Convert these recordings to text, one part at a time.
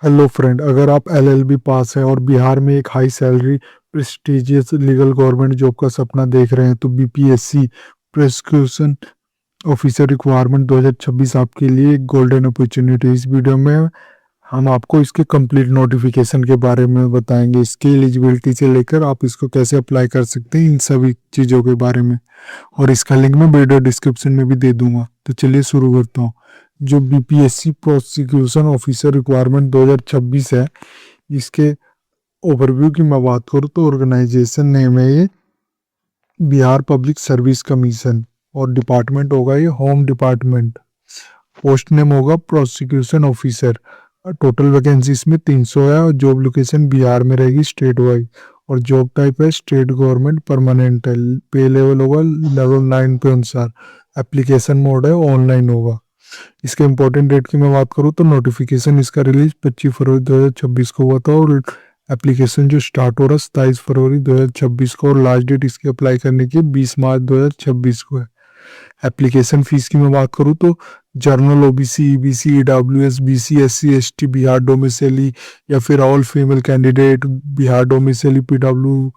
Hello friend, अगर आप LLB पास है और बिहार में एक high salary prestigious legal government job का सपना देख रहे हैं तो बीपीएससी प्रोसिक्यूशन ऑफिसर रिक्वायरमेंट 2026 आपके लिए एक गोल्डन अपॉर्चुनिटी। इस वीडियो में हम आपको इसके कंप्लीट नोटिफिकेशन के बारे में बताएंगे, इसकी एलिजिबिलिटी से लेकर आप इसको कैसे अप्लाई कर सकते हैं, इन सभी चीज़ों के बारे में। और इसका लिंक मैं वीडियो डिस्क्रिप्शन में भी दे दूंगा। तो चलिए शुरू करता हूँ। जो बीपीएससी प्रोसिक्यूशन ऑफिसर रिक्वायरमेंट 2026 है, इसके ओवरव्यू की मैं बात करूँ तो ऑर्गेनाइजेशन नेम है ये बिहार पब्लिक सर्विस कमीशन और डिपार्टमेंट होगा ये होम डिपार्टमेंट। पोस्ट नेम होगा प्रोसिक्यूशन ऑफिसर। टोटल वैकेंसी इसमें 300 है और जॉब लोकेशन बिहार में रहेगी स्टेट वाइज। और जॉब टाइप है स्टेट गवर्नमेंट परमानेंट है। पे लेवल होगा लेवल 9 पे अनुसार। एप्लीकेशन मोड है ऑनलाइन होगा। इसके इम्पोर्टेंट डेट की मैं बात करूँ तो नोटिफिकेशन इसका रिलीज 25 फरवरी 2026 को हुआ था और एप्लीकेशन जो स्टार्ट हो रहा है 27 फरवरी 2026 को, और लास्ट डेट इसकी अप्लाई करने की 20 मार्च 2026 को है। एप्लीकेशन फीस की मैं बात करूँ तो general OBC, EBC, EWS, BC, SC, ST Bihar domicile या फिर all female candidate Bihar domicile, पीडब्ल्यू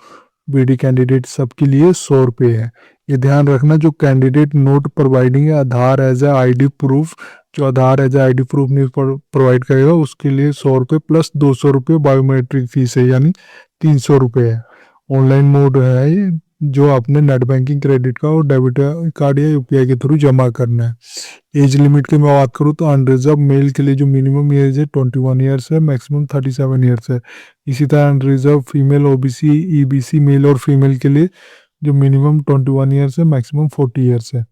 बीडी कैंडिडेट सबके लिए 100 रुपये है। ये ध्यान रखना, जो candidate not providing Aadhaar as a ID proof, जो Aadhaar as a ID proof नहीं प्रोवाइड करेगा उसके लिए 100 रुपये प्लस 200 रुपये बायोमेट्रिक फीस है, यानी 300 रुपये है। ऑनलाइन मोड है ये, जो आपने नेट बैंकिंग, क्रेडिट कार्ड और डेबिट कार्ड या यूपीआई के थ्रू जमा करना है। एज लिमिट की मैं बात करूँ तो अनरिजर्व मेल के लिए जो मिनिमम एज है 21 ईयर्स है, मैक्सिमम 37 ईयर्स है। इसी तरह unreserved female, OBC, EBC male और फीमेल के लिए जो मिनिमम 21 ईयर्स है, मैक्सिमम 40 ईयर्स है।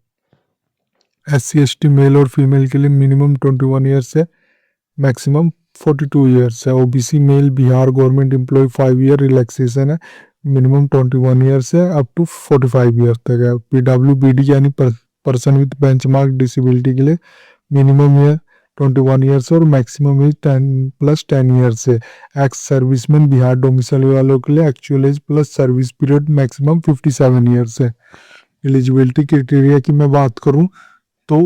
एससी एसटी मेल और फीमेल के लिए मिनिमम 21 ईयर्स है, मैक्सिमम 42 ईयर्स है। OBC male Bihar government employ 5 year relaxation है, मिनिमम 21 ईयर्स है अप टू 45 ईयर्स तक है। पीडब्ल्यूबीडी यानी पर्सन विद बेंचमार्क डिसेबिलिटी के लिए मिनिमम ईयर 21 ईयर्स और मैक्सिमम एज 10 + 10 ईयर्स है। एक्स सर्विसमैन बिहार डोमिसाइल वालों के लिए actual age plus service period maximum 57 years है। एलिजिबिलिटी क्राइटेरिया की मैं बात करूं तो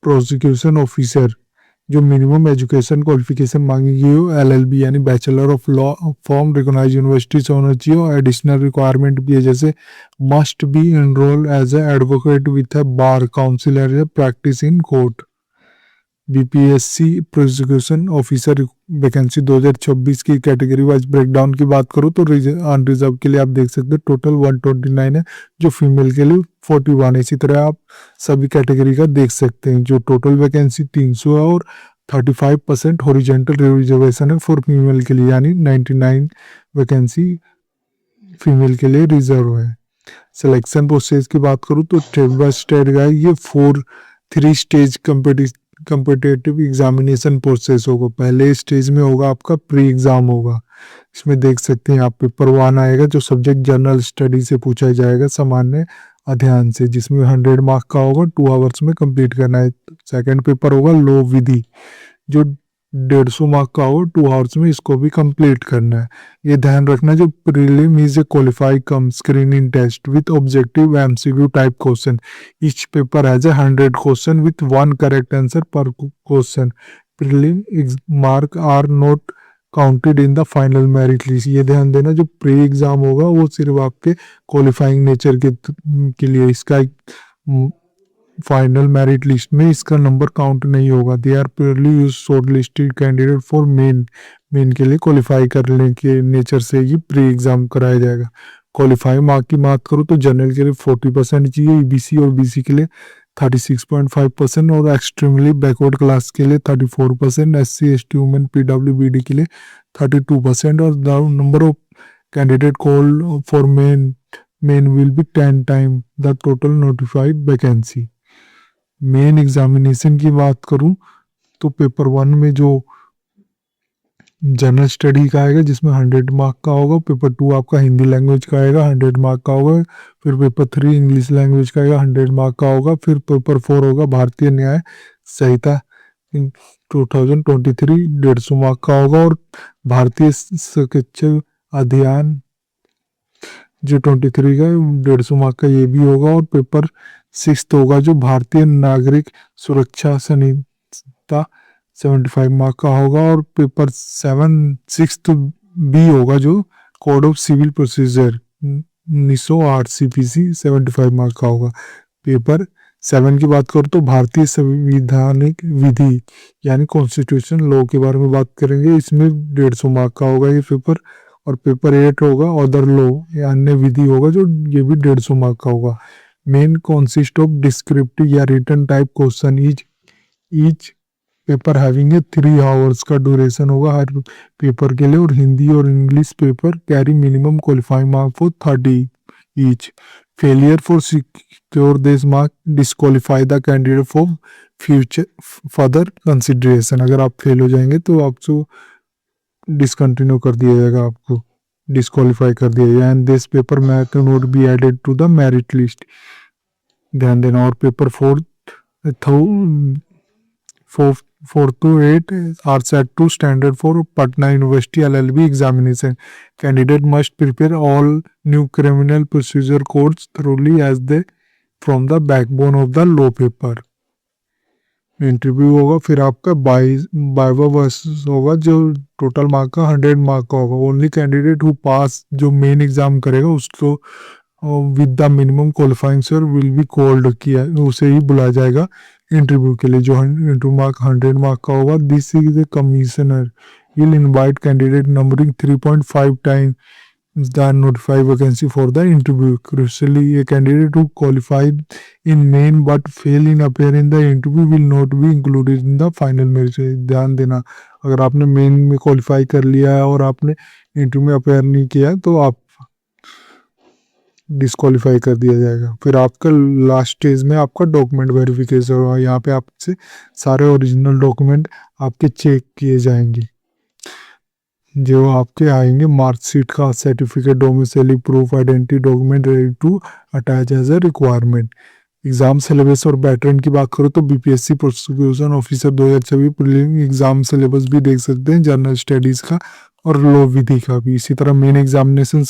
प्रोसिक्यूशन ऑफिसर जो मिनिमम एजुकेशन क्वालिफिकेशन मांगी गई हो एलएलबी यानी bachelor of law from recognised university से होना चाहिए। और एडिशनल रिक्वायरमेंट भी है, जैसे must be enrol as A advocate with a bar council as a practice in court. BPSC prosecution officer vacancy 2026 की कैटेगरी वाइज ब्रेकडाउन की बात करूँ तो अनरिजर्व के लिए आप देख सकते हैं टोटल 129 है, जो फीमेल के लिए 41 है। इसी तरह आप सभी कैटेगरी का देख सकते हैं। जो टोटल वैकेंसी 300 है और 35% हॉरिजॉन्टल रिजर्वेशन है फॉर फीमेल के लिए, यानी 99 वैकेंसी फीमेल के लिए रिजर्व है। सिलेक्शन प्रोसेस की बात करूँ तो स्टेप बाय स्टेप का ये 3 स्टेज कम्पिटिटिव एग्जामिनेशन प्रोसेस होगा। पहले स्टेज में होगा आपका प्री एग्जाम होगा। इसमें देख सकते हैं आप पेपर 1 आएगा, जो सब्जेक्ट जनरल स्टडी से पूछा जाएगा सामान्य अध्ययन से, जिसमें 100 मार्क का होगा, 2 आवर्स में कंप्लीट करना है। सेकंड पेपर होगा लॉ विधि, जो 150 मार्क का होगा, 2 आवर्स में इसको भी कंप्लीट करना है। ये ध्यान रखना, जो prelim is a qualified cum screening test with objective MCQ type question. Each paper has a 100 question with 1 correct answer per question. Prelim mark are not counted in the final merit list. ये ध्यान देना, जो pre exam होगा वो सिर्फ आपके qualifying nature के लिए, इसका फाइनल मेरिट लिस्ट में इसका नंबर काउंट नहीं होगा। They are purely use short listed candidate for main के लिए क्वालिफाई करने के नेचर से ये प्री एग्जाम कराया जाएगा। क्वालिफाइंग मार्क की बात करूँ तो जनरल के लिए 40% चाहिए, ईबीसी और बीसी के लिए 36.5% और एक्सट्रीमली बैकवर्ड क्लास के लिए 34%, एससी एसटी वुमेन पीडब्ल्यूबीडी के लिए 32%। और the number of candidate call for men will be 10 time the total notified vacancy. Main examination की बात करूं तो पेपर 1 में जो जनरल स्टडी का आएगा जिसमें 100 मार्क का होगा, पेपर 2 आपका हिंदी लैंग्वेज का आएगा 100 मार्क का होगा, फिर पेपर 3 इंग्लिश लैंग्वेज का आएगा 100 मार्क का होगा, फिर पेपर 4 होगा भारतीय न्याय संहिता 2023 150 मार्क का होगा, और भारतीय चिकित्सा अध्ययन जो 23 का 150 मार्क का ये भी होगा, और पेपर 6 होगा जो भारतीय नागरिक सुरक्षा संहिता 75 मार्क का होगा। और पेपर 6 बी होगा जो code of civil procedure 1908 CPC 75 mark का होगा। पेपर 7 की बात करो तो भारतीय संवैधानिक विधि यानी कॉन्स्टिट्यूशन लॉ के बारे में बात करेंगे, इसमें 150 मार्क का होगा ये पेपर। और पेपर 8 होगा अदर लॉ या अन्य विधि होगा जो ये भी 150 मार्क का होगा। मेन कॉन्सिस्ट ऑफ डिस्क्रिप्टिव या written type question each paper having a 3 hours का ड्यूरेशन होगा हर पेपर के लिए। और हिंदी और English paper carry minimum qualifying mark for 30 each. Failure for secure this mark disqualify the candidate for future further consideration. अगर आप फेल हो जाएंगे तो आपको डिसकंटिन्यू कर दिया जाएगा, आपको डिस्क्वालीफाई कर दिया जाएगा। And this paper may not be added to the merit list. ध्यान देना। और paper 4 to 8 are set to standard for Patna University LLB examination. Candidate must prepare all new criminal procedure codes thoroughly as they from the backbone of the law paper. Interview होगा, फिर आपका viva versus होगा जो total mark का 100 mark का होगा। Only candidate who पास जो main exam करेगा उसको with the minimum qualifying sir will be called किया, उसे ही बुलाया जाएगा इंटरव्यू के लिए जो इंटरव्यू मार्क 100 मार्क का होगा। This is the commissioner will invite candidate numbering 3.5 time the notify vacancy for the interview. Crucially, a candidate who qualified in main but fail in appear in the interview will not be included in the final merit. ध्यान देना, अगर आपने main में qualify कर लिया है और आपने इंटरव्यू में अपेयर नहीं किया तो आप डिस्क्वालीफाई कर दिया जाएगा। फिर आपका लास्ट स्टेज में आपका डॉक्यूमेंट वेरिफिकेशन होगा। यहाँ पे आपसे सारे ओरिजिनल डॉक्यूमेंट आपके चेक किए जाएंगे जो आपके आएंगे, मार्कशीट का certificate, domicile proof, identity document ready to attach as a requirement. Exam syllabus और पैटर्न की बात करो तो BPSC prosecution officer 2024 preliminary exam syllabus भी देख सकते हैं, जनरल स्टडीज का और लॉ विधि का भी। इसी तरह main examination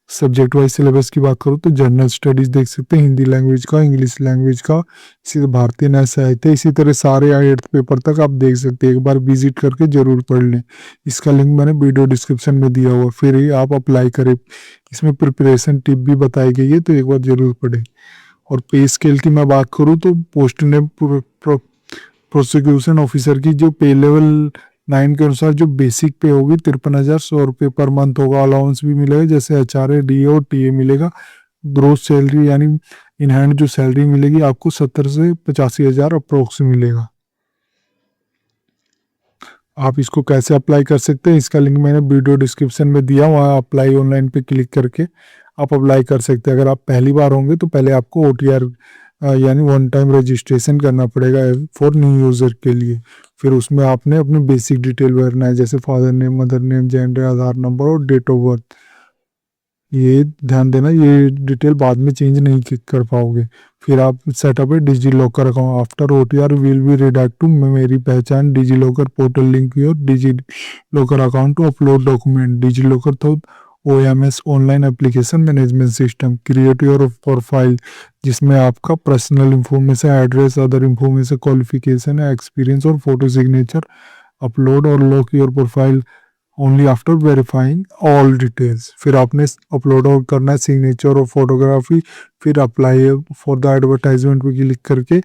subject wise syllabus की बात करो तो जनरल स्टडीज देख सकते हैं, हिंदी लैंग्वेज का, इंग्लिश लैंग्वेज का, इसी तरह भारतीय न्याय साहित्य, इसी तरह सारे 8th पेपर तक आप देख सकते हैं। एक बार विजिट करके जरूर पढ़ लें, इसका लिंक मैंने वीडियो डिस्क्रिप्शन में दिया हुआ, फिर ही आप अप्लाई करें। इसमें प्रिपरेशन टिप भी बताई गई है तो एक बार जरूर पढ़ें। और पे स्केल की मैं बात करूँ तो पोस्ट नेम प्रोसिक्यूशन ऑफिसर की जो पे लेवल 9 के अनुसार जो बेसिक पे होगी 53,100 रुपये पर मंथ होगा। अलाउंस भी मिलेगा जैसे HRA, DA और TA मिलेगा। ग्रोस सैलरी यानी इन हैंड जो सैलरी मिलेगी आपको 70 से 85,000 अप्रोक्स मिलेगा। आप इसको कैसे अप्लाई कर सकते हैं इसका लिंक मैंने वीडियो डिस्क्रिप्शन में दिया, वहाँ अप्लाई ऑनलाइन पे क्लिक करके आप अप्लाई कर सकते हैं। अगर आप पहली बार होंगे तो पहले आपको OTR यानी वन टाइम रजिस्ट्रेशन करना पड़ेगा फॉर न्यू यूज़र के लिए। फिर उसमें आपने अपनी बेसिक डिटेल भरना है जैसे father name, mother name, gender, Aadhaar number और डेट ऑफ बर्थ। ये ध्यान देना, ये डिटेल बाद में चेंज नहीं कर पाओगे। फिर आप सेटअप है DigiLocker account. After OTR will be redirect to Meri Pahchan DigiLocker portal, link your DigiLocker account to upload document. DigiLocker तो OMS online application management system. Create your profile जिसमें आपका personal information, address, other information, qualification, experience और photo signature upload. और lock your profile only after verifying all details. फिर आपने upload और करना है सिग्नेचर और फोटोग्राफी। फिर अप्लाई फॉर द एडवर्टाइजमेंट पे क्लिक करके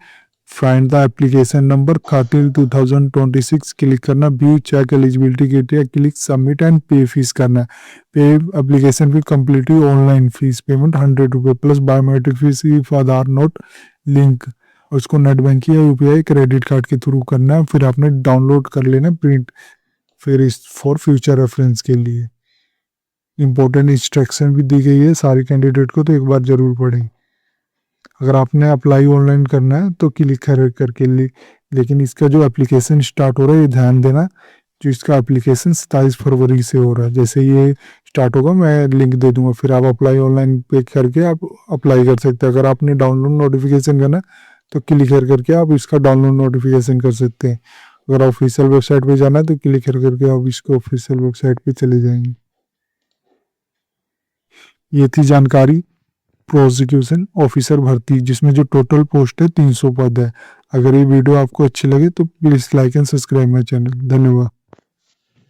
find the application number 30/2026 click करना। View check eligibility criteria click submit and pay fees करना है। Pay application fee completely online fees payment 100 रुपये plus biometric fees if Aadhaar not link. और उसको net banking या UPI credit card के through करना है। फिर आपने डाउनलोड कर लेना प्रिंट, फिर इस फॉर फ्यूचर रेफरेंस के लिए। इंपॉर्टेंट इंस्ट्रक्शन भी दी गई है सारे कैंडिडेट को तो एक बार जरूर पढ़ें। अगर आपने अप्लाई ऑनलाइन करना है तो क्लिक करके लेकिन इसका जो एप्लीकेशन स्टार्ट हो रहा है ये ध्यान देना, जो इसका एप्लीकेशन 27 फरवरी से हो रहा है। जैसे ये स्टार्ट होगा मैं लिंक दे दूंगा, फिर आप अप्लाई ऑनलाइन पे करके आप अप्लाई कर सकते हैं। अगर आपने डाउनलोड नोटिफिकेशन करना तो क्लिक करके आप इसका डाउनलोड नोटिफिकेशन कर सकते हैं। अगर ऑफिशियल वेबसाइट पे जाना है तो क्लिक करके आप इसको ऑफिशियल वेबसाइट पे चले जाएंगे। ये थी जानकारी प्रोसिक्यूशन ऑफिसर भर्ती, जिसमें जो टोटल पोस्ट है 300 पद है। अगर ये वीडियो आपको अच्छी लगे तो please like and subscribe my channel. धन्यवाद।